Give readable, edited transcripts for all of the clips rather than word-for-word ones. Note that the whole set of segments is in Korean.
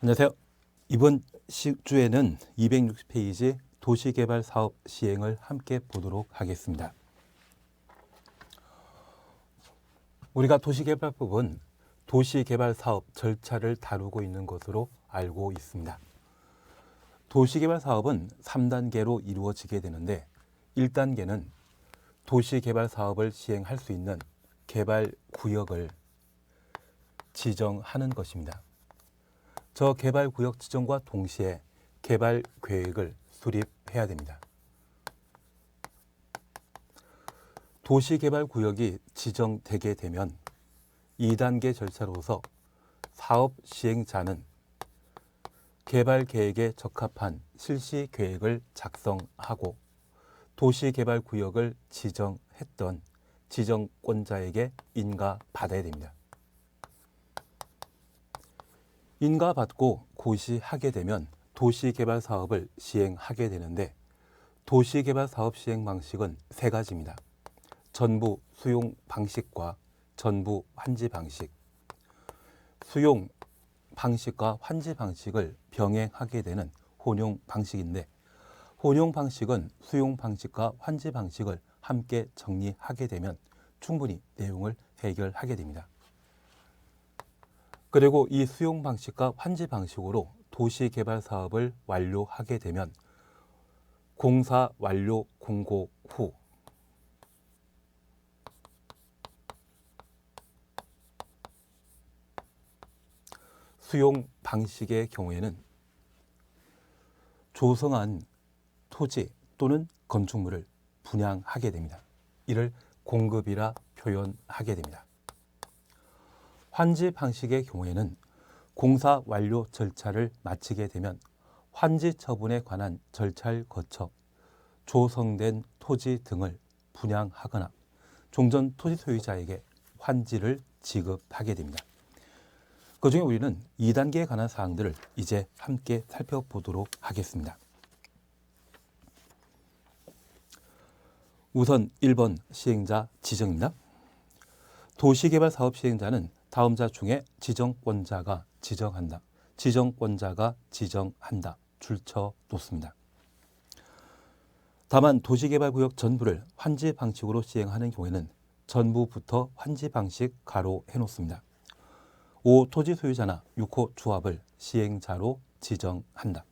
안녕하세요. 이번 주에는 260페이지 도시개발 사업 시행을 함께 보도록 하겠습니다. 우리가 도시개발법은 도시개발 사업 절차를 다루고 있는 것으로 알고 있습니다. 도시개발 사업은 3단계로 이루어지게 되는데 1단계는 도시개발 사업을 시행할 수 있는 개발 구역을 지정하는 것입니다. 저 개발구역 지정과 동시에 개발 계획을 수립해야 됩니다. 도시개발구역이 지정되게 되면 2단계 절차로서 사업 시행자는 개발계획에 적합한 실시계획을 작성하고 도시개발구역을 지정했던 지정권자에게 인가받아야 됩니다. 인가받고 고시하게 되면 도시개발 사업을 시행하게 되는데 도시개발 사업 시행 방식은 세 가지입니다. 전부 수용 방식과 전부 환지 방식. 수용 방식과 환지 방식을 병행하게 되는 혼용 방식인데 혼용 방식은 수용 방식과 환지 방식을 함께 정리하게 되면 충분히 내용을 해결하게 됩니다. 그리고 이 수용 방식과 환지 방식으로 도시개발 사업을 완료하게 되면 공사 완료 공고 후 수용 방식의 경우에는 조성한 토지 또는 건축물을 분양하게 됩니다. 이를 공급이라 표현하게 됩니다. 환지 방식의 경우에는 공사 완료 절차를 마치게 되면 환지 처분에 관한 절차를 거쳐 조성된 토지 등을 분양하거나 종전 토지 소유자에게 환지를 지급하게 됩니다. 그중에 우리는 2단계에 관한 사항들을 이제 함께 살펴보도록 하겠습니다. 우선 1번 시행자 지정입니다. 도시개발 사업 시행자는 다음 자 중에 지정권자가 지정한다. 지정권자가 지정한다. 줄쳐 놓습니다. 다만 도시개발구역 전부를 환지 방식으로 시행하는 경우에는 전부부터 환지 방식 가로 해놓습니다. 5. 토지 소유자나 6호 조합을 시행자로 지정한다.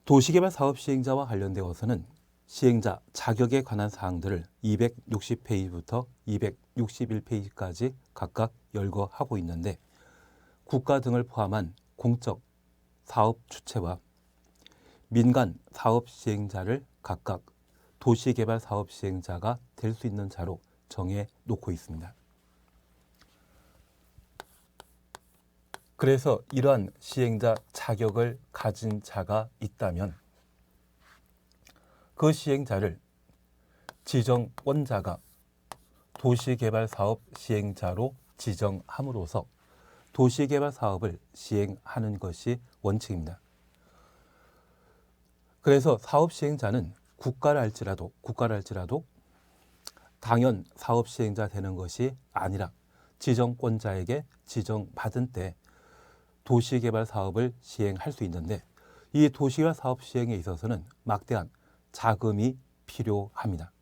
도시개발 사업 시행자와 관련되어서는 시행자 자격에 관한 사항들을 260페이지부터 261페이지까지 각각 열거하고 있는데 국가 등을 포함한 공적 사업 주체와 민간 사업 시행자를 각각 도시개발 사업 시행자가 될 수 있는 자로 정해 놓고 있습니다. 그래서 이러한 시행자 자격을 가진 자가 있다면 그 시행자를 지정권자가 도시개발 사업 시행자로 지정함으로써 도시개발 사업을 시행하는 것이 원칙입니다. 그래서 사업 시행자는 국가를 할지라도 당연 사업 시행자 되는 것이 아니라 지정권자에게 지정받은 때 도시개발 사업을 시행할 수 있는데 이 도시개발 사업 시행에 있어서는 막대한 자금이 필요합니다.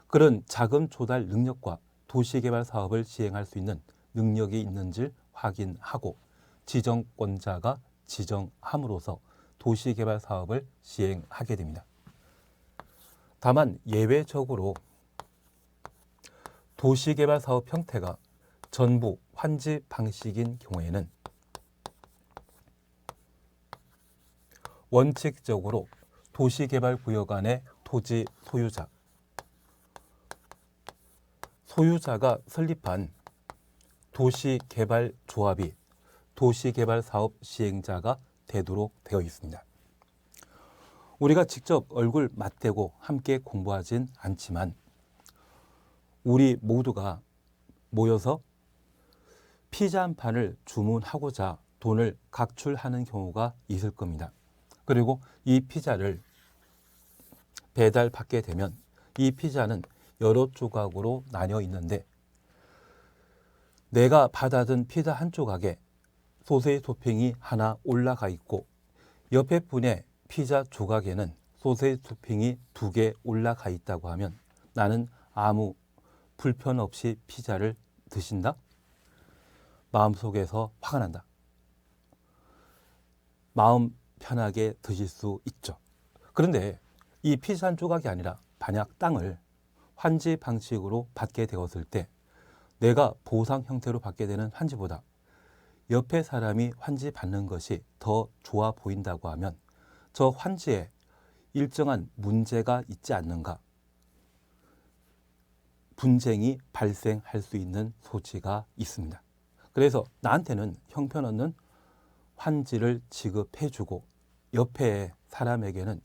그런 자금 조달 능력과 도시개발 사업을 시행할 수 있는 능력이 있는지 확인하고 지정권자가 지정함으로써 도시개발 사업을 시행하게 됩니다. 다만 예외적으로 도시개발 사업 형태가 전부 환지 방식인 경우에는 원칙적으로 도시개발구역 안의 토지 소유자가 설립한 도시개발조합이 도시개발사업 시행자가 되도록 되어 있습니다. 우리가 직접 얼굴 맞대고 함께 공부하진 않지만 우리 모두가 모여서 피자 한 판을 주문하고자 돈을 각출하는 경우가 있을 겁니다. 그리고 이 피자를 배달받게 되면 이 피자는 여러 조각으로 나뉘어 있는데 내가 받아든 피자 한 조각에 소세지 토핑이 하나 올라가 있고 옆에 분의 피자 조각에는 소세지 토핑이 2개 올라가 있다고 하면 나는 아무 불편 없이 피자를 드신다? 마음속에서 화가 난다. 마음 편하게 드실 수 있죠. 그런데 이 피자 한 조각이 아니라 만약 땅을 환지 방식으로 받게 되었을 때 내가 보상 형태로 받게 되는 환지보다 옆에 사람이 환지 받는 것이 더 좋아 보인다고 하면 저 환지에 일정한 문제가 있지 않는가? 분쟁이 발생할 수 있는 소지가 있습니다. 그래서 나한테는 형편없는 환지를 지급해주고 옆에 사람에게는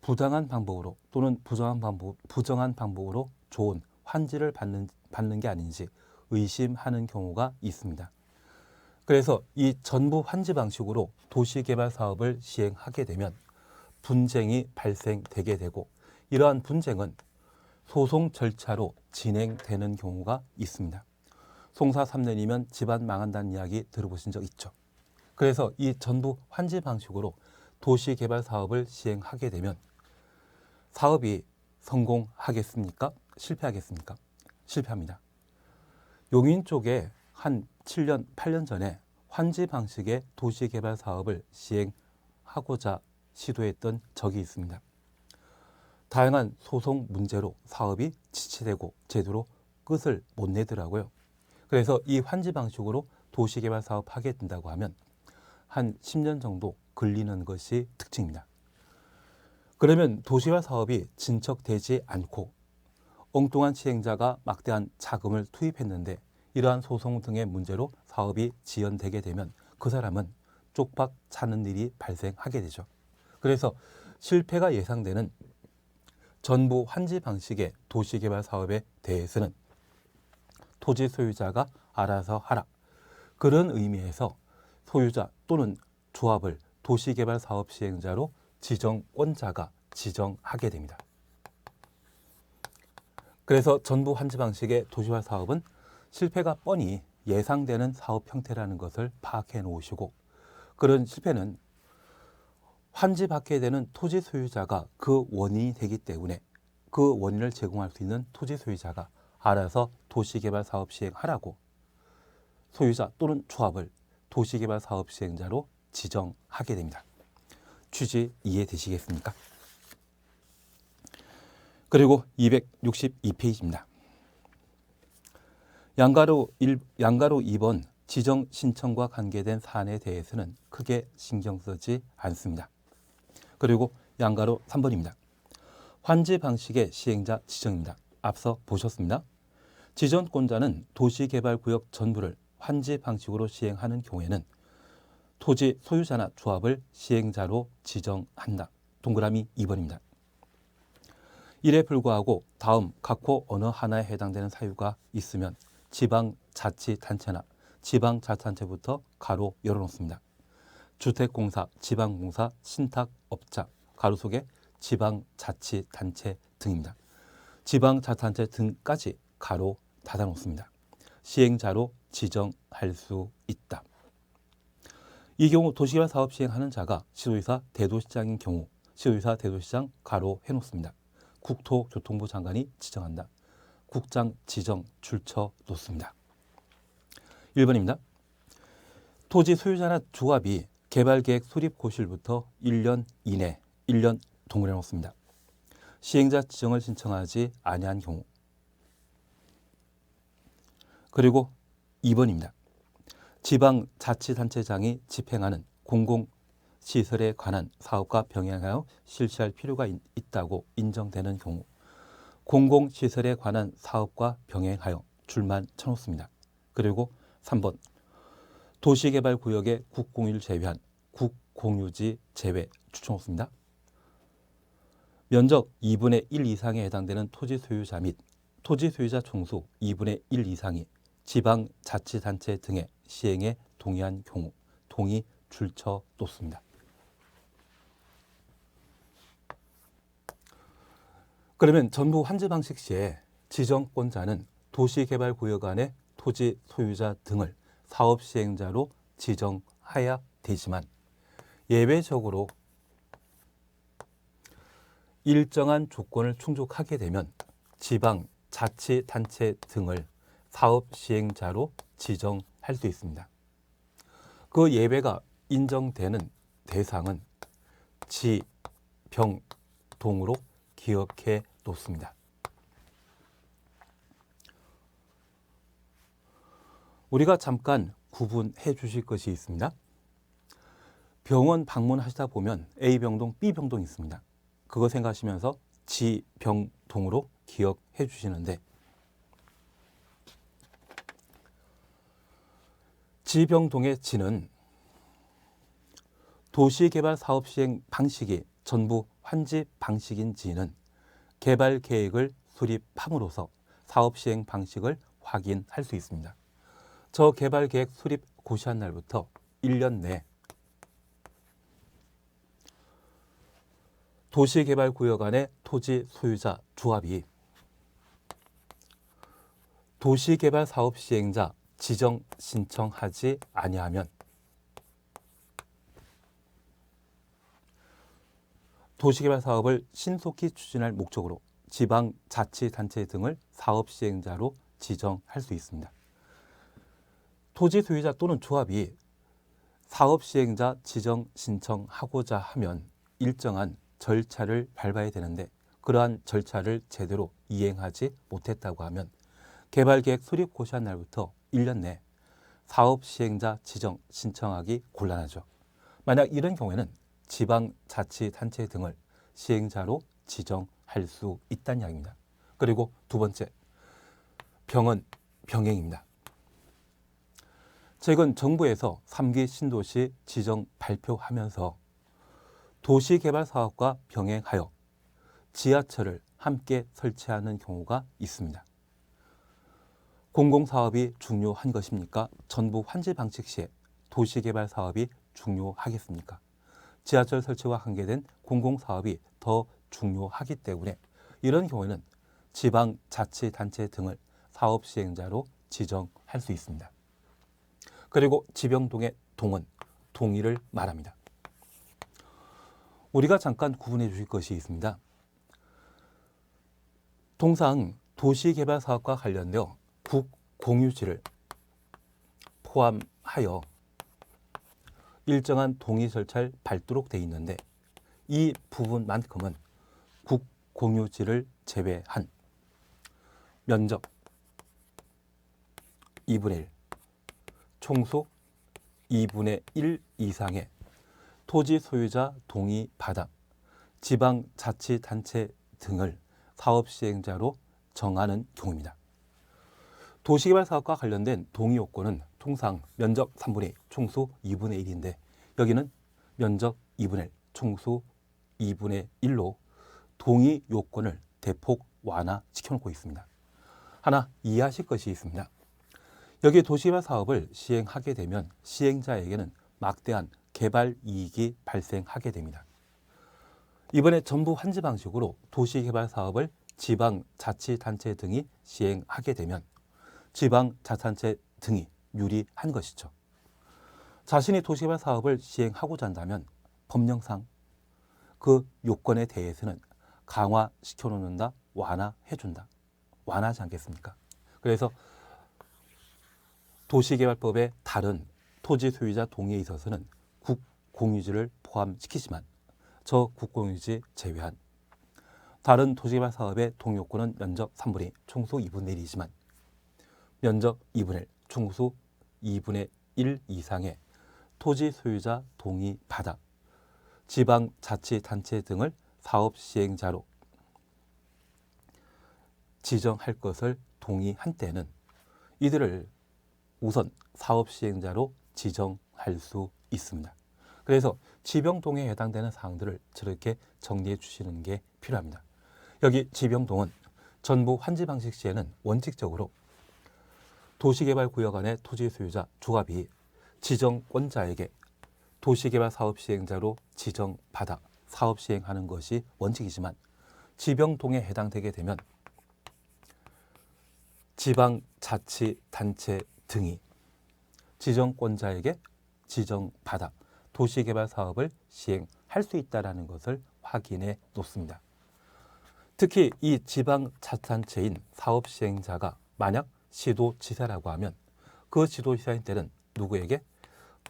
부당한 방법으로 또는 부정한 방법으로 좋은 환지를 받는 게 아닌지 의심하는 경우가 있습니다. 그래서 이 전부 환지 방식으로 도시개발 사업을 시행하게 되면 분쟁이 발생되게 되고 이러한 분쟁은 소송 절차로 진행되는 경우가 있습니다. 송사 3년이면 집안 망한다는 이야기 들어보신 적 있죠. 그래서 이 전부 환지 방식으로 도시개발 사업을 시행하게 되면 사업이 성공하겠습니까? 실패하겠습니까? 실패합니다. 용인 쪽에 한 7년, 8년 전에 환지 방식의 도시개발 사업을 시행하고자 시도했던 적이 있습니다. 다양한 소송 문제로 사업이 지체되고 제대로 끝을 못 내더라고요. 그래서 이 환지 방식으로 도시개발 사업 하게 된다고 하면 한 10년 정도 걸리는 것이 특징입니다. 그러면 도시개발 사업이 진척되지 않고 엉뚱한 시행자가 막대한 자금을 투입했는데 이러한 소송 등의 문제로 사업이 지연되게 되면 그 사람은 쪽박 차는 일이 발생하게 되죠. 그래서 실패가 예상되는 전부 환지 방식의 도시개발 사업에 대해서는 토지 소유자가 알아서 하라. 그런 의미에서 소유자 또는 조합을 도시개발 사업 시행자로 지정권자가 지정하게 됩니다. 그래서 전부 환지 방식의 도시개발 사업은 실패가 뻔히 예상되는 사업 형태라는 것을 파악해 놓으시고 그런 실패는 환지 받게 되는 토지 소유자가 그 원인이 되기 때문에 그 원인을 제공할 수 있는 토지 소유자가 알아서 도시개발 사업 시행하라고 소유자 또는 조합을 도시개발 사업 시행자로 지정하게 됩니다. 취지 이해되시겠습니까? 그리고 262페이지입니다. 양가로 2번 지정 신청과 관계된 사안에 대해서는 크게 신경 쓰지 않습니다. 그리고 양가로 3번입니다. 환지 방식의 시행자 지정입니다. 앞서 보셨습니다. 지정권자는 도시개발구역 전부를 환지 방식으로 시행하는 경우에는 토지 소유자나 조합을 시행자로 지정한다. 동그라미 2번입니다. 이에 불구하고 다음 각호 어느 하나에 해당되는 사유가 있으면 지방자치단체나 지방자치단체부터 가로 열어놓습니다. 주택공사, 지방공사, 신탁업자, 가로 속에 지방자치단체 등입니다. 지방자치단체 등까지 가로 닫아놓습니다. 시행자로 지정할 수 있다. 이 경우 도시개발 사업 시행하는 자가 시도지사 대도시장인 경우 시도지사 대도시장 가로 해놓습니다. 국토교통부 장관이 지정한다. 국장 지정 줄쳐 놓습니다. 1번입니다. 토지 소유자나 조합이 개발계획 수립 고시일부터 1년 이내 1년 동그래 놓습니다. 시행자 지정을 신청하지 아니한 경우. 그리고 2번입니다. 지방자치단체장이 집행하는 공공시설에 관한 사업과 병행하여 실시할 필요가 있다고 인정되는 경우 공공시설에 관한 사업과 병행하여 줄만 쳐놓습니다. 그리고 3번 도시개발구역의 국공유를 제외한 국공유지 제외 추천놓습니다. 면적 2분의 1 이상에 해당되는 토지 소유자 및 토지 소유자 총수 2분의 1 이상이 지방자치단체 등의 시행에 동의한 경우 동의 줄쳐 놓습니다. 그러면 전부 환지 방식 시에 지정권자는 도시개발구역 안의 토지 소유자 등을 사업 시행자로 지정해야 되지만 예외적으로 일정한 조건을 충족하게 되면 지방자치단체 등을 사업시행자로 지정할 수 있습니다. 그 예외가 인정되는 대상은 지, 병, 동으로 기억해 놓습니다. 우리가 잠깐 구분해 주실 것이 있습니다. 병원 방문하시다 보면 A병동, B병동이 있습니다. 그거 생각하시면서 지, 병, 동으로 기억해 주시는데 지병동의 지는 도시개발 사업 시행 방식이 전부 환지 방식인 지는 개발 계획을 수립함으로써 사업 시행 방식을 확인할 수 있습니다. 저 개발 계획 수립 고시한 날부터 1년 내 도시개발구역 안의 토지 소유자 조합이 도시개발 사업 시행자 지정 신청하지 아니하면 도시개발 사업을 신속히 추진할 목적으로 지방자치단체 등을 사업 시행자로 지정할 수 있습니다. 토지 소유자 또는 조합이 사업 시행자 지정 신청하고자 하면 일정한 절차를 밟아야 되는데 그러한 절차를 제대로 이행하지 못했다고 하면 개발계획 수립 고시한 날부터 1년 내 사업 시행자 지정 신청하기 곤란하죠. 만약 이런 경우에는 지방자치단체 등을 시행자로 지정할 수 있다는 이야기입니다. 그리고 두 번째, 병은 병행입니다. 최근 정부에서 3기 신도시 지정 발표하면서 도시개발 사업과 병행하여 지하철을 함께 설치하는 경우가 있습니다. 공공사업이 중요한 것입니까? 전부 환지 방식 시에 도시개발 사업이 중요하겠습니까? 지하철 설치와 관계된 공공사업이 더 중요하기 때문에 이런 경우에는 지방자치단체 등을 사업 시행자로 지정할 수 있습니다. 그리고 지병동의 동은 동의를 말합니다. 우리가 잠깐 구분해 주실 것이 있습니다. 통상 도시개발 사업과 관련되어 국공유지를 포함하여 일정한 동의 절차를 밟도록 되어 있는데 이 부분만큼은 국공유지를 제외한 면적 2분의 1, 총수 2분의 1 이상의 토지 소유자 동의 받아 지방자치단체 등을 사업시행자로 정하는 경우입니다. 도시개발 사업과 관련된 동의 요건은 통상 면적 3분의 2, 총수 2분의 1인데 여기는 면적 2분의 1, 총수 2분의 1로 동의 요건을 대폭 완화시켜 놓고 있습니다. 하나 이해하실 것이 있습니다. 여기 도시개발 사업을 시행하게 되면 시행자에게는 막대한 개발 이익이 발생하게 됩니다. 이번에 전부 환지 방식으로 도시개발 사업을 지방자치단체 등이 시행하게 되면 지방자치단체 등이 유리한 것이죠. 자신이 도시개발 사업을 시행하고자 한다면 법령상 그 요건에 대해서는 강화시켜 놓는다, 완화해준다. 완화하지 않겠습니까? 그래서 도시개발법의 다른 토지 소유자 동의에 있어서는 국공유지를 포함시키지만 저 국공유지 제외한 다른 도시개발 사업의 동의 요건은 면적 3분의 2, 총수 2분의 1이지만 면적 2분의 1, 총수 2분의 1 이상의 토지 소유자 동의 받아 지방자치단체 등을 사업 시행자로 지정할 것을 동의한 때는 이들을 우선 사업 시행자로 지정할 수 있습니다. 그래서 지병동에 해당되는 사항들을 저렇게 정리해 주시는 게 필요합니다. 여기 지병동은 전부 환지 방식 시에는 원칙적으로 도시개발구역 안의 토지 소유자 조합이 지정권자에게 도시개발 사업 시행자로 지정받아 사업 시행하는 것이 원칙이지만 지병동에 해당되게 되면 지방자치단체 등이 지정권자에게 지정받아 도시개발 사업을 시행할 수 있다는 것을 확인해 놓습니다. 특히 이 지방자치단체인 사업시행자가 만약 시도지사라고 하면 그 시도지사인 때는 누구에게?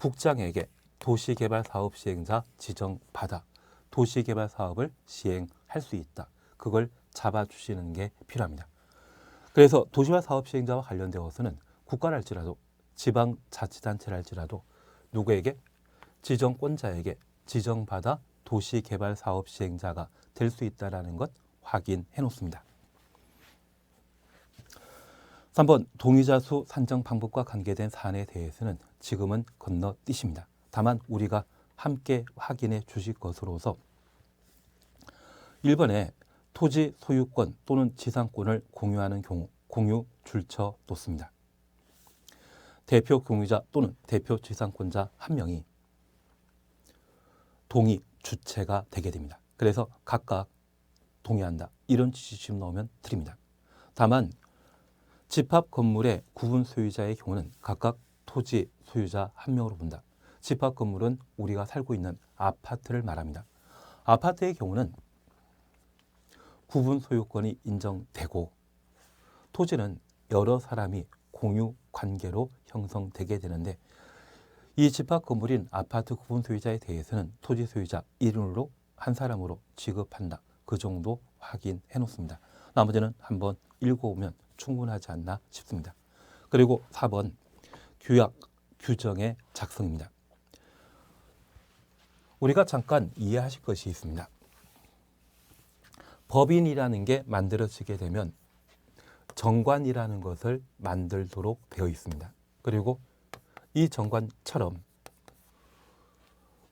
국장에게 도시개발사업시행자 지정받아 도시개발사업을 시행할 수 있다. 그걸 잡아주시는 게 필요합니다. 그래서 도시개발사업시행자와 관련되어서는 국가랄지라도 지방자치단체랄지라도 누구에게? 지정권자에게 지정받아 도시개발사업시행자가 될 수 있다는 것 확인해 놓습니다. 3번 동의자 수 산정 방법과 관계된 사안에 대해서는 지금은 건너뛰십니다. 다만 우리가 함께 확인해 주실 것으로서 1번에 토지 소유권 또는 지상권을 공유하는 경우 공유 줄쳐 놓습니다. 대표 공유자 또는 대표 지상권자 한 명이 동의 주체가 되게 됩니다. 그래서 각각 동의한다. 이런 지침 넣으면 드립니다. 다만 집합 건물의 구분 소유자의 경우는 각각 토지 소유자 한 명으로 본다. 집합 건물은 우리가 살고 있는 아파트를 말합니다. 아파트의 경우는 구분 소유권이 인정되고 토지는 여러 사람이 공유 관계로 형성되게 되는데 이 집합 건물인 아파트 구분 소유자에 대해서는 토지 소유자 1인으로 한 사람으로 취급한다. 그 정도 확인해 놓습니다. 나머지는 한번 읽어보면 충분하지 않나 싶습니다. 그리고 4번 규약 규정의 작성입니다. 우리가 잠깐 이해하실 것이 있습니다. 법인이라는 게 만들어지게 되면 정관이라는 것을 만들도록 되어 있습니다. 그리고 이 정관처럼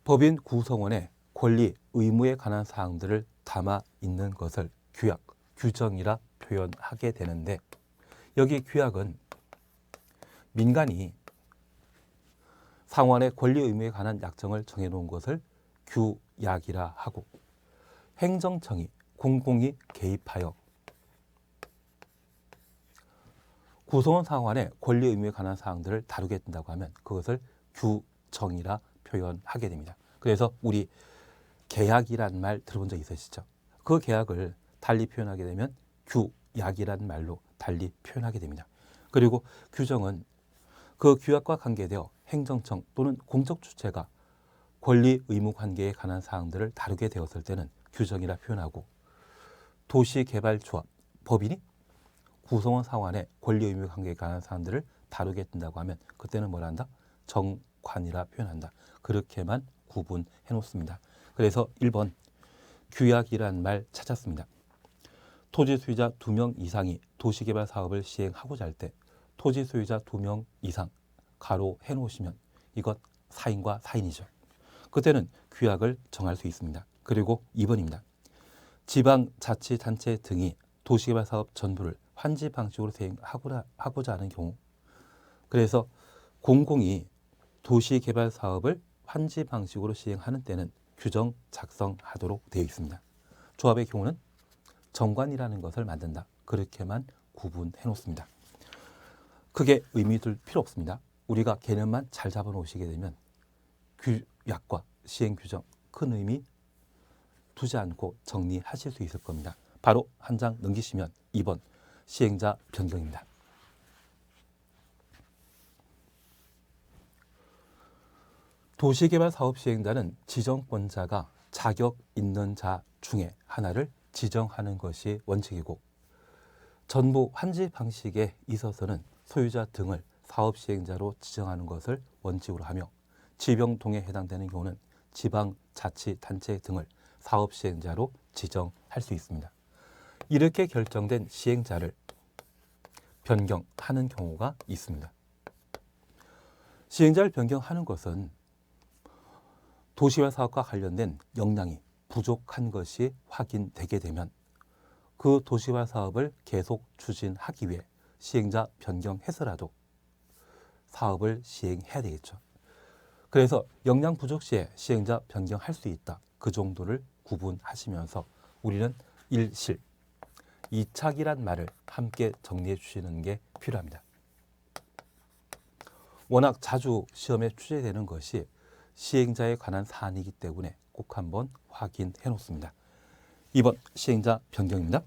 법인 구성원의 권리, 의무에 관한 사항들을 담아 있는 것을 규약, 규정이라 표현하게 되는데 여기 규약은 민간이 상원의 권리, 의무에 관한 약정을 정해놓은 것을 규약이라 하고 행정청이 공공이 개입하여 구성원 상환의 권리 의무에 관한 사항들을 다루게 된다고 하면 그것을 규정이라 표현하게 됩니다. 그래서 우리 계약이란 말 들어본 적 있으시죠? 그 계약을 달리 표현하게 되면 규약이란 말로 달리 표현하게 됩니다. 그리고 규정은 그 규약과 관계되어 행정청 또는 공적 주체가 권리 의무 관계에 관한 사항들을 다루게 되었을 때는 규정이라 표현하고 도시개발조합, 법인이 구성원 상환의 권리 의무 관계에 관한 사항들을 다루게 된다고 하면 그때는 뭐라 한다? 정관이라 표현한다. 그렇게만 구분해 놓습니다. 그래서 1번 규약이란 말 찾았습니다. 토지 소유자 2명 이상이 도시개발 사업을 시행하고자 할 때 토지 소유자 2명 이상 가로 해놓으시면 이것 사인과 사인이죠. 그때는 규약을 정할 수 있습니다. 그리고 2번입니다. 지방자치단체 등이 도시개발 사업 전부를 환지 방식으로 시행하고자 하는 경우 그래서 공공이 도시개발 사업을 환지 방식으로 시행하는 때는 규정 작성하도록 되어 있습니다. 조합의 경우는 정관이라는 것을 만든다. 그렇게만 구분해 놓습니다. 크게 의미 둘 필요 없습니다. 우리가 개념만 잘 잡아 놓으시게 되면 규약과 시행 규정 큰 의미 두지 않고 정리하실 수 있을 겁니다. 바로 한 장 넘기시면 2번 시행자 변경입니다. 도시개발 사업 시행자는 지정권자가 자격 있는 자 중에 하나를 지정하는 것이 원칙이고 전부 환지 방식에 있어서는 소유자 등을 사업 시행자로 지정하는 것을 원칙으로 하며 지병동에 해당되는 경우는 지방자치단체 등을 사업 시행자로 지정할 수 있습니다. 이렇게 결정된 시행자를 변경하는 경우가 있습니다. 시행자를 변경하는 것은 도시개발 사업과 관련된 역량이 부족한 것이 확인되게 되면 그 도시개발 사업을 계속 추진하기 위해 시행자 변경해서라도 사업을 시행해야 되겠죠. 그래서 역량 부족 시에 시행자 변경할 수 있다. 그 정도를 구분하시면서 우리는 일실, 이착이란 말을 함께 정리해 주시는 게 필요합니다. 워낙 자주 시험에 출제되는 것이 시행자에 관한 사안이기 때문에 꼭 한번 확인해 놓습니다. 2번 시행자 변경입니다.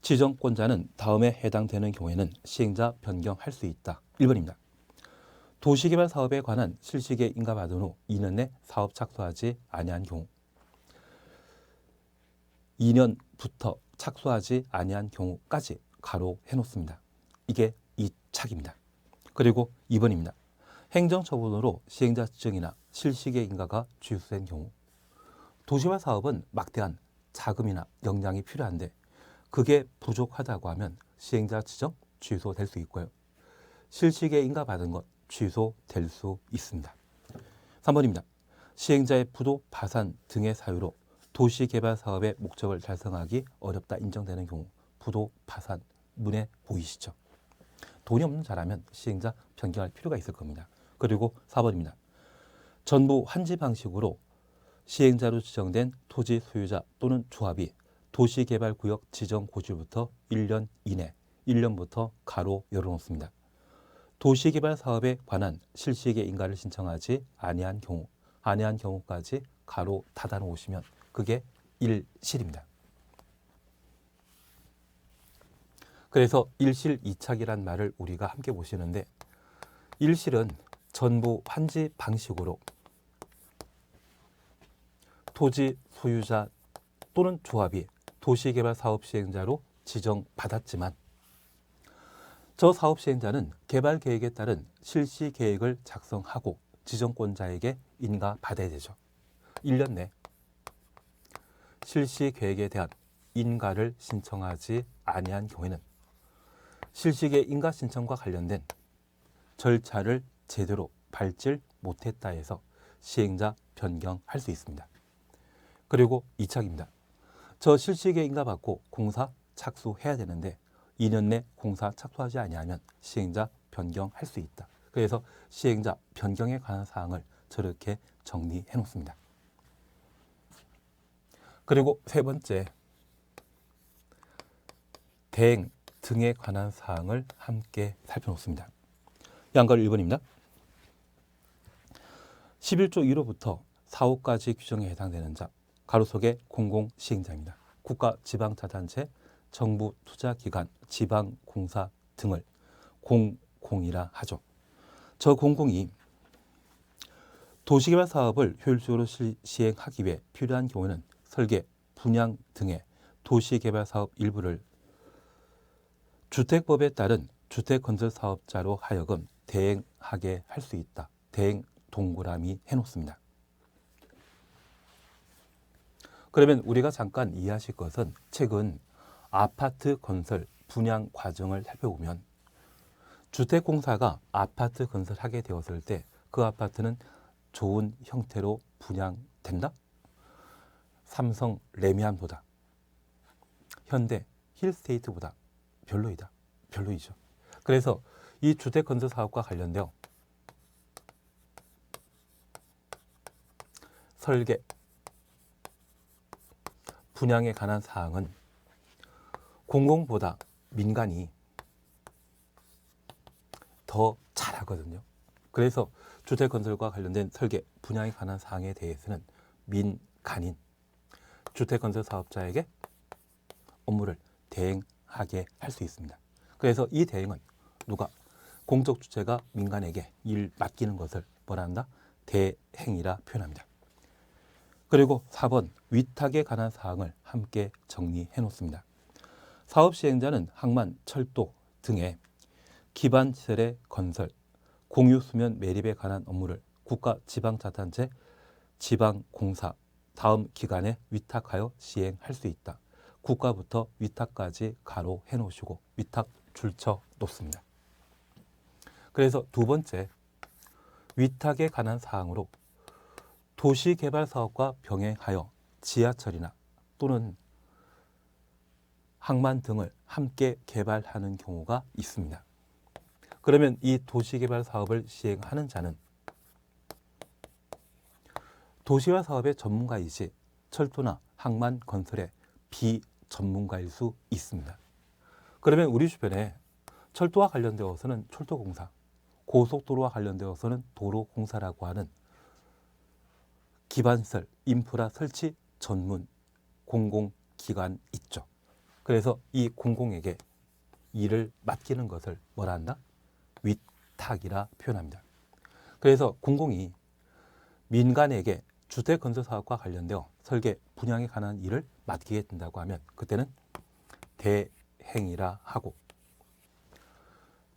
지정권자는 다음에 해당되는 경우에는 시행자 변경할 수 있다. 1번입니다. 도시개발 사업에 관한 실시계 인가받은 후 2년 내 사업 착수하지 아니한 경우, 2년부터 착수하지 아니한 경우까지 가로 해놓습니다. 이게 이 착입니다. 그리고 2번입니다. 행정처분으로 시행자 지정이나 실시계 인가가 취소된 경우, 도시개발 사업은 막대한 자금이나 역량이 필요한데 그게 부족하다고 하면 시행자 지정 취소될 수 있고요. 실시계 인가받은 것 취소될 수 있습니다. 3번입니다. 시행자의 부도, 파산 등의 사유로 도시개발 사업의 목적을 달성하기 어렵다 인정되는 경우, 부도, 파산, 눈에 보이시죠? 돈이 없는 자라면 시행자 변경할 필요가 있을 겁니다. 그리고 4번입니다. 전부 환지 방식으로 시행자로 지정된 토지 소유자 또는 조합이 도시개발구역 지정 고지부터 1년 이내, 1년부터 가로 열어놓습니다. 도시개발 사업에 관한 실시계 인가를 신청하지 아니한 경우까지 가로 닫아 놓으시면 그게 일실입니다. 그래서 일실 이착이란 말을 우리가 함께 보시는데, 일실은 전부 환지 방식으로 토지 소유자 또는 조합이 도시개발 사업 시행자로 지정받았지만 저 사업 시행자는 개발 계획에 따른 실시 계획을 작성하고 지정권자에게 인가받아야 되죠. 1년 내 실시 계획에 대한 인가를 신청하지 아니한 경우에는 실시계 인가 신청과 관련된 절차를 제대로 밟질 못했다 해서 시행자 변경할 수 있습니다. 그리고 2착입니다. 저 실시계 인가 받고 공사 착수해야 되는데 2년 내 공사 착수하지 아니하면 시행자 변경할 수 있다. 그래서 시행자 변경에 관한 사항을 저렇게 정리해 놓습니다. 그리고 세 번째, 대행 등에 관한 사항을 함께 살펴놓습니다. 양걸 1번입니다. 11조 1호부터 4호까지 규정에 해당되는 자, 가로 속에 공공시행자입니다. 국가, 지방자단체, 정부, 투자기관, 지방공사 등을 공공이라 하죠. 저 공공이 도시개발 사업을 효율적으로 시행하기 위해 필요한 경우에는 설계, 분양 등의 도시개발 사업 일부를 주택법에 따른 주택건설사업자로 하여금 대행하게 할 수 있다. 대행 동그라미 해놓습니다. 그러면 우리가 잠깐 이해하실 것은, 최근 아파트 건설 분양 과정을 살펴보면 주택공사가 아파트 건설하게 되었을 때 그 아파트는 좋은 형태로 분양된다? 삼성 레미안보다, 현대 힐스테이트보다 별로이다. 별로이죠. 그래서 이 주택건설 사업과 관련되어 설계, 분양에 관한 사항은 공공보다 민간이 더 잘하거든요. 그래서 주택건설과 관련된 설계, 분양에 관한 사항에 대해서는 민간인 주택건설 사업자에게 업무를 대행하게 할 수 있습니다. 그래서 이 대행은 누가? 공적 주체가 민간에게 일 맡기는 것을 뭐라 한다? 대행이라 표현합니다. 그리고 4번, 위탁에 관한 사항을 함께 정리해 놓습니다. 사업 시행자는 항만, 철도 등의 기반시설의 건설, 공유수면 매립에 관한 업무를 국가, 지방자단체, 지방공사 다음 기관에 위탁하여 시행할 수 있다. 국가부터 위탁까지 가로 해놓으시고 위탁 줄쳐 놓습니다. 그래서 두 번째, 위탁에 관한 사항으로 도시개발 사업과 병행하여 지하철이나 또는 항만 등을 함께 개발하는 경우가 있습니다. 그러면 이 도시개발 사업을 시행하는 자는 도시개발 사업의 전문가이지 철도나 항만 건설의 비전문가일 수 있습니다. 그러면 우리 주변에 철도와 관련되어서는 철도공사, 고속도로와 관련되어서는 도로공사라고 하는 기반시설, 인프라 설치 전문 공공기관이 있죠. 그래서 이 공공에게 일을 맡기는 것을 뭐라 한다? 위탁이라 표현합니다. 그래서 공공이 민간에게 주택건설 사업과 관련되어 설계, 분양에 관한 일을 맡기게 된다고 하면 그때는 대행이라 하고,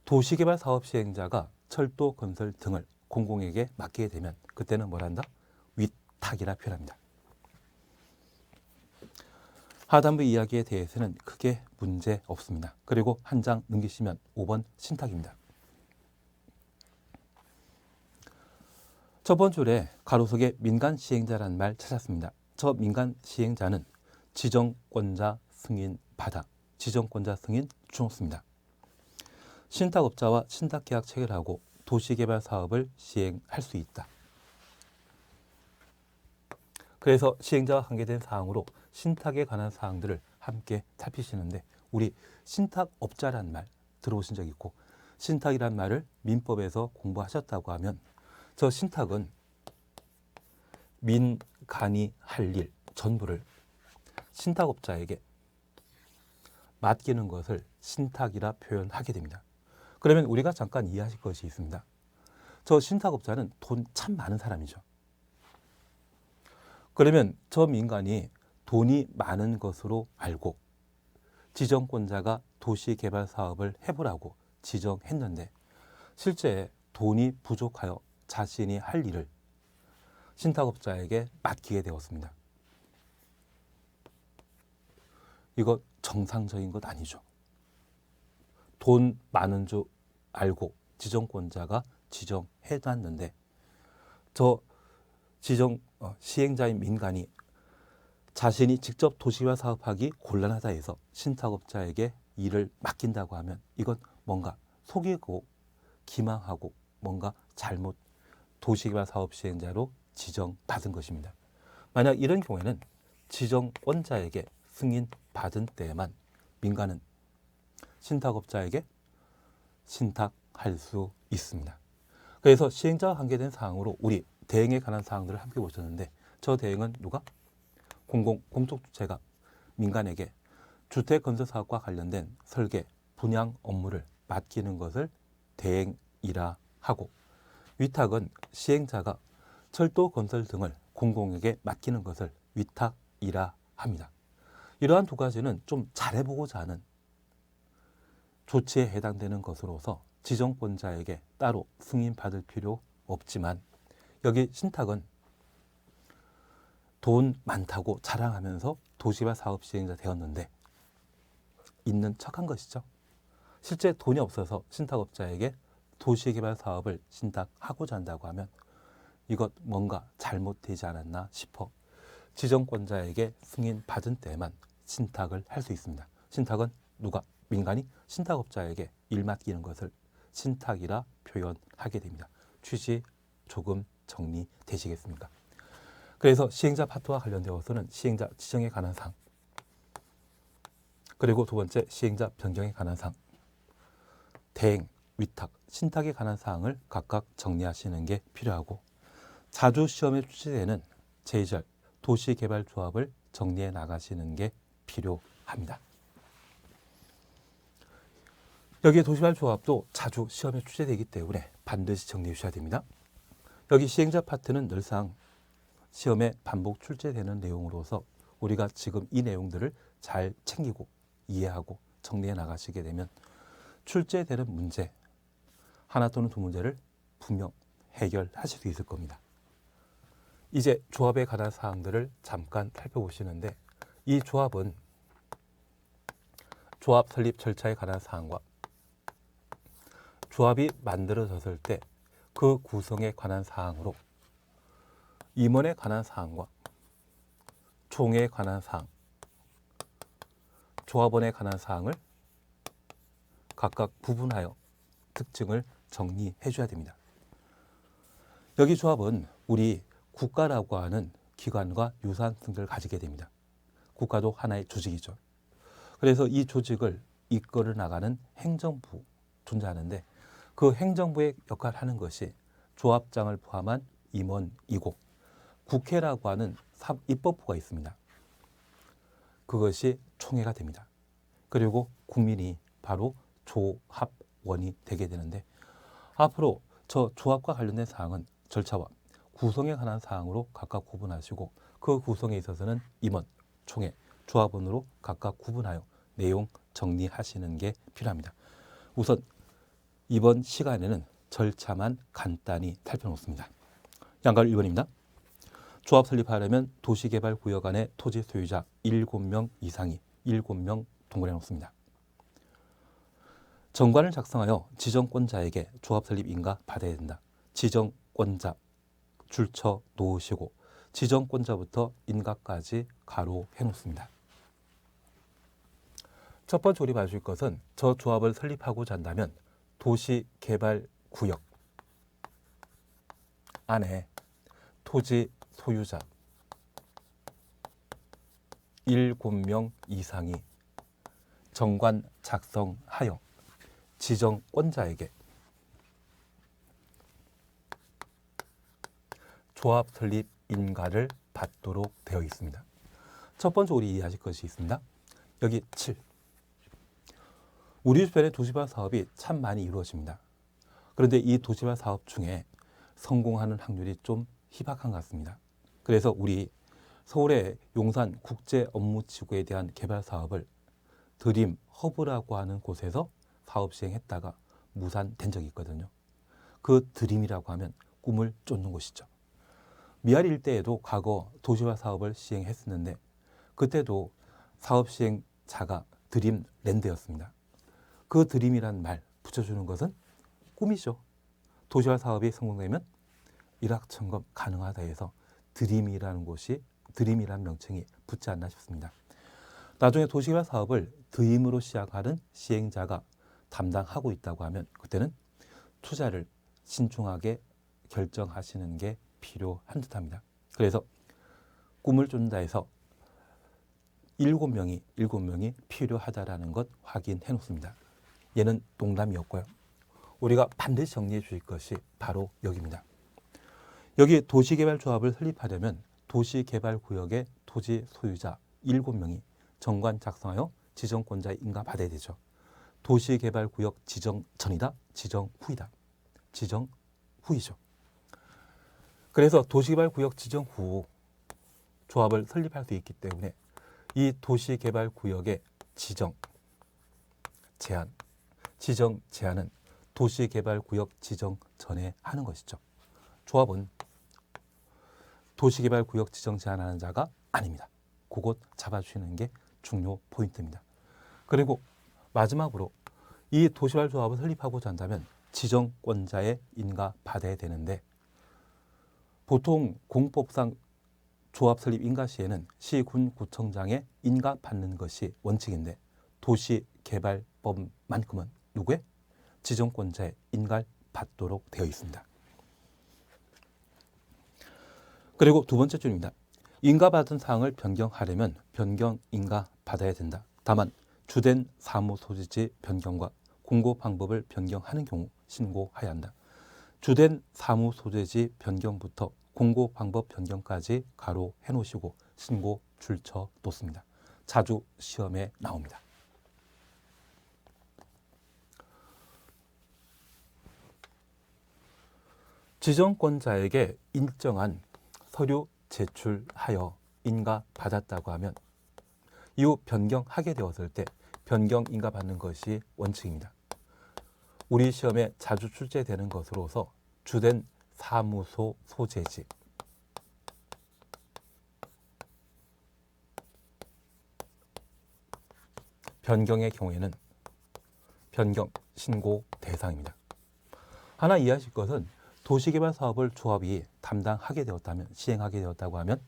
도시개발 사업 시행자가 철도 건설 등을 공공에게 맡기게 되면 그때는 뭐라 한다? 위탁이라 표현합니다. 하단부 이야기에 대해서는 크게 문제 없습니다. 그리고 한 장 넘기시면 5번 신탁입니다. 저번 줄에 가로속에 민간 시행자라는 말 찾았습니다. 저 민간 시행자는 지정권자 승인 받아 지정권자 승인 주었습니다. 신탁업자와 신탁계약 체결하고 도시개발 사업을 시행할 수 있다. 그래서 시행자와 관계된 사항으로 신탁에 관한 사항들을 함께 살피시는데, 우리 신탁업자라는 말 들어보신 적 있고 신탁이란 말을 민법에서 공부하셨다고 하면 저 신탁은 민간이 할 일 전부를 신탁업자에게 맡기는 것을 신탁이라 표현하게 됩니다. 그러면 우리가 잠깐 이해하실 것이 있습니다. 저 신탁업자는 돈 참 많은 사람이죠. 그러면 저 민간이 돈이 많은 것으로 알고 지정권자가 도시개발 사업을 해보라고 지정했는데 실제 돈이 부족하여 자신이 할 일을 신탁업자에게 맡기게 되었습니다. 이거 정상적인 것 아니죠. 돈 많은 줄 알고 지정권자가 지정해놨는데 저 시행자인 민간이 자신이 직접 도시개발 사업하기 곤란하다 해서 신탁업자에게 일을 맡긴다고 하면 이건 뭔가 속이고 기망하고 뭔가 잘못 도시개발 사업 시행자로 지정받은 것입니다. 만약 이런 경우에는 지정권자에게 승인받은 때에만 민간은 신탁업자에게 신탁할 수 있습니다. 그래서 시행자와 관계된 사항으로 우리 대행에 관한 사항들을 함께 보셨는데 저 대행은 누가? 공적주체가 민간에게 주택건설사업과 관련된 설계, 분양 업무를 맡기는 것을 대행이라 하고, 위탁은 시행자가 철도 건설 등을 공공에게 맡기는 것을 위탁이라 합니다. 이러한 두 가지는 좀 잘해보고자 하는 조치에 해당되는 것으로서 지정권자에게 따로 승인받을 필요 없지만, 여기 신탁은 돈 많다고 자랑하면서 도시개발 사업 시행자 되었는데 있는 척한 것이죠. 실제 돈이 없어서 신탁업자에게 도시개발 사업을 신탁하고자 한다고 하면 이것 뭔가 잘못되지 않았나 싶어 지정권자에게 승인받은 때만 신탁을 할 수 있습니다. 신탁은 누가? 민간이 신탁업자에게 일 맡기는 것을 신탁이라 표현하게 됩니다. 취지 조금 정리되시겠습니까? 그래서 시행자 파트와 관련되어서는 시행자 지정에 관한 사항, 그리고 두 번째 시행자 변경에 관한 사항, 대행, 위탁, 신탁에 관한 사항을 각각 정리하시는 게 필요하고, 자주 시험에 출제되는 제2절 도시개발조합을 정리해 나가시는 게 필요합니다. 여기 도시개발조합도 자주 시험에 출제되기 때문에 반드시 정리해 주셔야 됩니다. 여기 시행자 파트는 늘상 시험에 반복 출제되는 내용으로서 우리가 지금 이 내용들을 잘 챙기고 이해하고 정리해 나가시게 되면 출제되는 문제 하나 또는 두 문제를 분명 해결하실 수 있을 겁니다. 이제 조합에 관한 사항들을 잠깐 살펴보시는데, 이 조합은 조합 설립 절차에 관한 사항과 조합이 만들어졌을 때 그 구성에 관한 사항으로 임원에 관한 사항과 총회에 관한 사항, 조합원에 관한 사항을 각각 구분하여 특징을 정리해 줘야 됩니다. 여기 조합은 우리 국가라고 하는 기관과 유사한 특징을 가지게 됩니다. 국가도 하나의 조직이죠. 그래서 이 조직을 이끌어 나가는 행정부 존재하는데, 그 그 행정부의 역할을 하는 것이 조합장을 포함한 임원이고 국회라고 하는 입법부가 있습니다. 그것이 총회가 됩니다. 그리고 국민이 바로 조합원이 되게 되는데 앞으로 저 조합과 관련된 사항은 절차와 구성에 관한 사항으로 각각 구분하시고 그 구성에 있어서는 임원, 총회, 조합원으로 각각 구분하여 내용 정리하시는 게 필요합니다. 우선 이번 시간에는 절차만 간단히 살펴놓습니다. 양갈 1번입니다. 조합 설립하려면 도시개발구역 안에 토지 소유자 7명 이상이 7명 동원해 놓습니다. 정관을 작성하여 지정권자에게 조합 설립 인가 받아야 된다. 지정권자 줄쳐 놓으시고 지정권자부터 인가까지 가로해 놓습니다. 첫 번째 우리 봐주실 것은 저 조합을 설립하고자 한다면 도시개발구역 안에 토지 소유자 7명 이상이 정관 작성하여 지정권자에게 조합 설립 인가를 받도록 되어 있습니다. 첫 번째 우리 이해하실 것이 있습니다. 여기 7. 우리 주변에 도시개발 사업이 참 많이 이루어집니다. 그런데 이 도시개발 사업 중에 성공하는 확률이 좀 희박한 것 같습니다. 그래서 우리 서울의 용산 국제업무지구에 대한 개발 사업을 드림 허브라고 하는 곳에서 사업 시행했다가 무산된 적이 있거든요. 그 드림이라고 하면 꿈을 쫓는 곳이죠. 미아리 일대에도 과거 도시개발 사업을 시행했었는데 그때도 사업 시행자가 드림랜드였습니다. 그 드림이란 말 붙여주는 것은 꿈이죠. 도시개발 사업이 성공되면 일확천금 가능하다 해서 드림이라는 곳이 드림이라는 명칭이 붙지 않나 싶습니다. 나중에 도시개발 사업을 드림으로 시작하는 시행자가 담당하고 있다고 하면 그때는 투자를 신중하게 결정하시는 게 필요한 듯합니다. 그래서 꿈을 쫓는다 해서 7명이 필요하다라는 것 확인해 놓습니다. 얘는 농담이었고요. 우리가 반드시 정리해 주실 것이 바로 여기입니다. 여기 도시개발조합을 설립하려면 도시개발구역의 토지 소유자 7명이 정관 작성하여 지정권자의 인가 받아야 되죠. 도시개발구역 지정 전이다, 지정 후이다. 지정 후이죠. 그래서 도시개발구역 지정 후 조합을 설립할 수 있기 때문에 이 도시개발구역의 지정 제한은 도시개발구역 지정 전에 하는 것이죠. 조합은 도시개발구역 지정 제한하는 자가 아닙니다. 그것 잡아주시는 게 중요 포인트입니다. 그리고 마지막으로 이 도시개발조합을 설립하고자 한다면 지정권자의 인가 받아야 되는데 보통 공법상 조합 설립 인가 시에는 시군구청장의 인가 받는 것이 원칙인데 도시개발법만큼은 누구의? 지정권자의 인가를 받도록 되어 있습니다. 그리고 두 번째 줄입니다. 인가받은 사항을 변경하려면 변경 인가 받아야 된다. 다만 주된 사무 소재지 변경과 공고 방법을 변경하는 경우 신고해야 한다. 주된 사무 소재지 변경부터 공고 방법 변경까지 가로해 놓으시고 신고 줄쳐 놓습니다. 자주 시험에 나옵니다. 지정권자에게 일정한 서류 제출하여 인가받았다고 하면 이후 변경하게 되었을 때 변경 인가받는 것이 원칙입니다. 우리 시험에 자주 출제되는 것으로서 주된 사무소 소재지 변경의 경우에는 변경 신고 대상입니다. 하나 이해하실 것은 도시개발 사업을 조합이 담당하게 되었다면 시행하게 되었다고 하면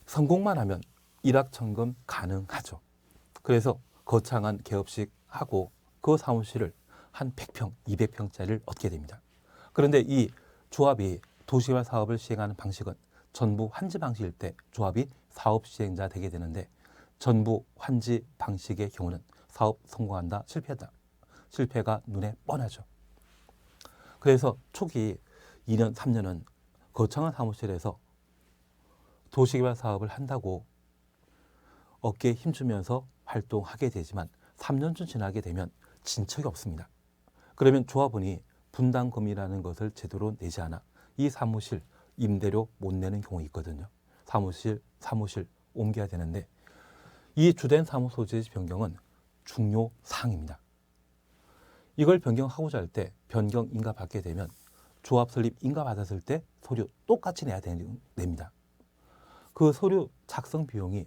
성공만 하면 일확천금 가능하죠. 그래서 거창한 개업식 하고 그 사무실을 한 100평, 200평짜리를 얻게 됩니다. 그런데 이 조합이 도시개발 사업을 시행하는 방식은 전부 환지 방식일 때 조합이 사업 시행자 되게 되는데 전부 환지 방식의 경우는 사업 성공한다, 실패한다. 실패가 눈에 뻔하죠. 그래서 초기 2년, 3년은 거창한 사무실에서 도시개발 사업을 한다고 어깨에 힘주면서 활동하게 되지만 3년쯤 지나게 되면 진척이 없습니다. 그러면 조합원이 분담금이라는 것을 제대로 내지 않아 이 사무실 임대료 못 내는 경우 있거든요. 사무실 옮겨야 되는데 이 주된 사무 소재지 변경은 중요 사항입니다. 이걸 변경하고자 할 때 변경 인가 받게 되면 조합 설립 인가 받았을 때 서류 똑같이 냅니다. 그 서류 작성 비용이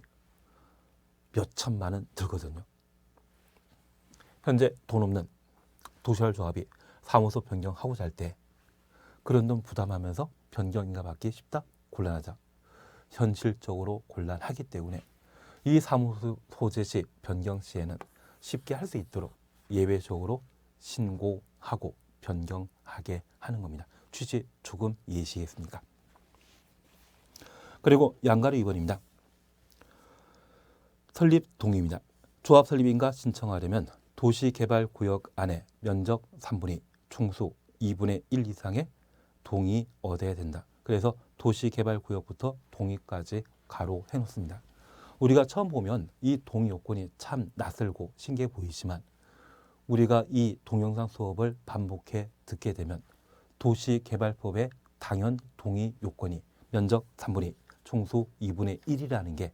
몇 천만 원 들거든요. 현재 돈 없는 도시개발 조합이 사무소 변경하고자 할 때 그런 돈 부담하면서 변경 인가 받기 쉽다? 곤란하자. 현실적으로 곤란하기 때문에 이 사무소 소재 시 변경 시에는 쉽게 할 수 있도록 예외적으로 신고하고 변경하게 하는 겁니다. 취지 조금 이해하시겠습니까? 그리고 양가로 2번입니다. 설립 동의입니다. 조합 설립인가 신청하려면 도시개발구역 안에 면적 3분의 총수 2분의 1 이상의 동의 얻어야 된다. 그래서 도시개발구역부터 동의까지 가로 해놓습니다. 우리가 처음 보면 이 동의 요건이 참 낯설고 신기해 보이지만 우리가 이 동영상 수업을 반복해 듣게 되면 도시개발법의 당연 동의 요건이 면적 3분의 총수 2분의 1이라는 게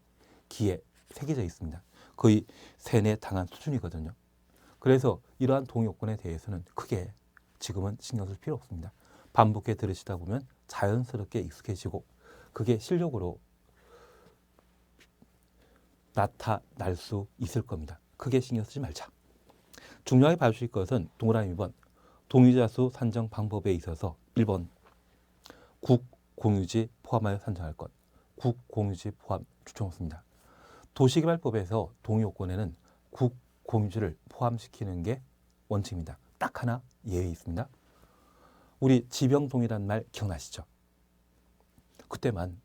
귀에 새겨져 있습니다. 거의 세뇌 당한 수준이거든요. 그래서 이러한 동의 요건에 대해서는 크게 지금은 신경 쓸 필요 없습니다. 반복해 들으시다 보면 자연스럽게 익숙해지고 그게 실력으로 나타날 수 있을 겁니다. 크게 신경 쓰지 말자. 중요하게 봐주실 것은 동그라미 2번 동의자 수 산정 방법에 있어서 1번 국공유지 포함하여 산정할 것. 국공유지 포함 추천없습니다. 도시개발법에서 동의 요건에는 국공유지를 포함시키는 게 원칙입니다. 딱 하나 예외 있습니다. 우리 지병동의라는 말 기억나시죠? 그때만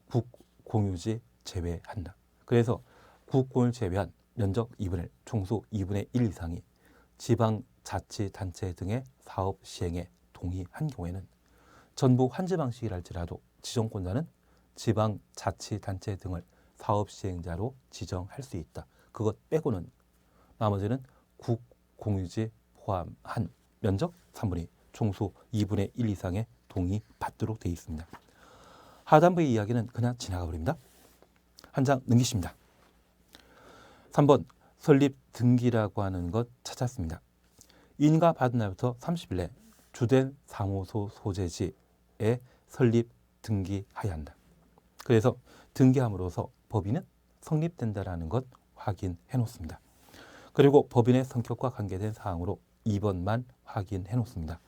국공유지 제외한다. 그래서 국공유지 제외한 면적 2분의 1, 총수 2분의 1 이상이 지방자치단체 등의 사업 시행에 동의한 경우에는 전부 환지 방식이랄지라도 지정권자는 지방자치단체 등을 사업 시행자로 지정할 수 있다. 그것 빼고는 나머지는 국공유지 포함한 면적 3분의 2, 총수 2분의 1 이상의 동의 받도록 되어 있습니다. 하단부의 이야기는 그냥 지나가 버립니다. 한 장 넘기십니다. 3번 설립 등기라고 하는 것 찾았습니다. 인가 받은 날부터 30일 내 주된 사무소 소재지에 설립 등기해야 한다. 그래서 등기함으로써 법인은 성립된다라는 것 확인해 놓습니다. 그리고 법인의 성격과 관계된 사항으로 2번만 확인해 놓습니다.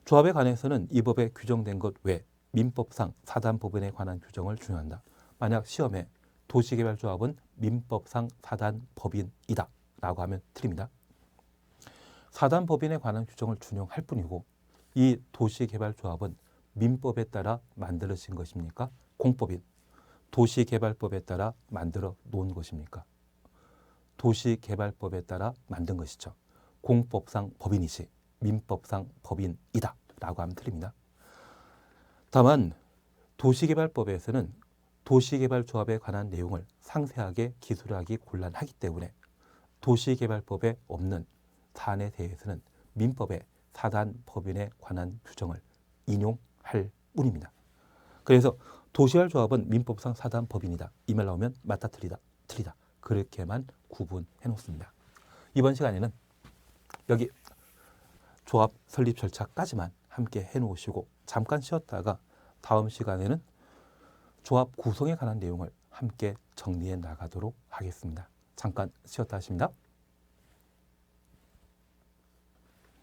조합에 관해서는 이 법에 규정된 것 외 민법상 사단법인에 관한 규정을 준용한다. 만약 시험에 도시개발조합은 민법상 사단법인이다 라고 하면 틀립니다. 사단법인에 관한 규정을 준용할 뿐이고 이 도시개발조합은 민법에 따라 만들어진 것입니까? 공법인, 도시개발법에 따라 만들어 놓은 것입니까? 도시개발법에 따라 만든 것이죠. 공법상 법인이지 민법상 법인이다 라고 하면 틀립니다. 다만 도시개발법에서는 도시개발조합에 관한 내용을 상세하게 기술하기 곤란하기 때문에 도시개발법에 없는 사안에 대해서는 민법의 사단법인에 관한 규정을 인용할 뿐입니다. 그래서 도시개발조합은 민법상 사단법인이다. 이 말 나오면 맞다 틀리다 틀리다 그렇게만 구분해 놓습니다. 이번 시간에는 여기 조합 설립 절차까지만 함께 해 놓으시고 잠깐 쉬었다가 다음 시간에는 조합 구성에 관한 내용을 함께 정리해 나가도록 하겠습니다. 잠깐 쉬었다 하십니다.